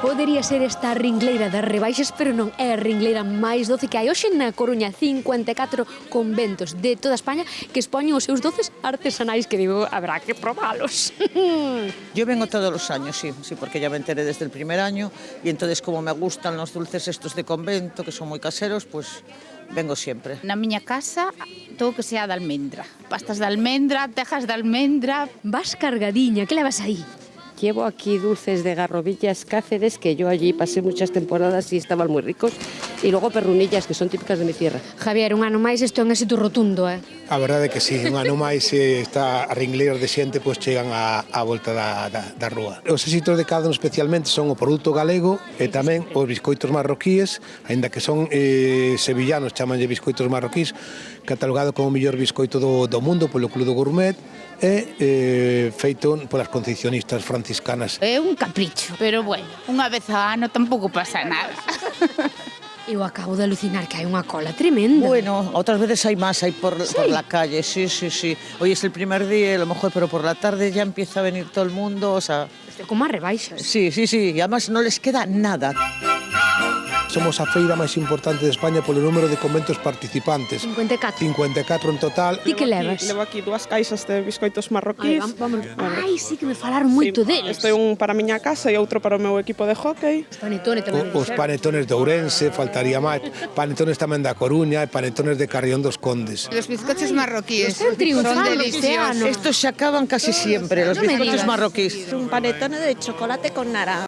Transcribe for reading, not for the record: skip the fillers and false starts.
Podería ser esta a ringleira das rebaixas, pero non é a ringleira máis doce que hai hoxe na Coruña. 54 conventos de toda España que expoñen os seus doces artesanais, que digo, habrá que probalos. Yo vengo todos los años, sí, porque ya me enteré desde el primer año y entonces como me gustan los dulces estos de convento, que son muy caseros, pues vengo siempre. Na miña casa, todo que sea de almendra. Pastas de almendra, tejas de almendra. Vas cargadiña, que levas aí? Llevo aquí dulces de Garrovillas Cáceres, que yo allí pasé muchas temporadas y estaban muy ricos, y luego perrunillas, que son típicas de mi tierra. Javier, un ano máis isto é un éxito rotundo, A verdade é que sí, un ano máis está a ringleiras de xente, pois chegan á volta da rúa. Os éxitos de cada un especialmente son o produto galego e tamén os biscoitos marroquíes, aínda que son sevillanos, chamanlle biscoitos marroquíes, catalogado como o mellor biscoito do mundo polo Club do Gourmet, e feito polas confeccionistas franciscanas. É un capricho, pero bueno, unha vez ao ano tampouco pasa nada. Eu acabo de alucinar que hai unha cola tremenda. Bueno, otras veces hay más, hay por la calle, sí. Hoy es el primer día, a lo mejor, pero por la tarde ya empieza a venir todo el mundo, o sea... Como as rebaixas. Sí, y además no les queda nada. Somos a feira máis importante de España polo número de conventos participantes. 54. 54 en total. Ti que levas? Levo aquí 2 caixas de biscoitos marroquíes. Ai, sí que me falaron moito deles. Este é un para a miña casa e outro para o meu equipo de hóquei. Panetone tamén. Os panetones de Ourense, faltaría máis. Panetones tamén da Coruña e panetones de Carrión dos Condes. Los bizcochos marroquíes Están triunfando son este ano. deliciosos. Estos se acaban casi siempre, los No me bizcochos digas. marroquíes. Un panetone de chocolate con naranja.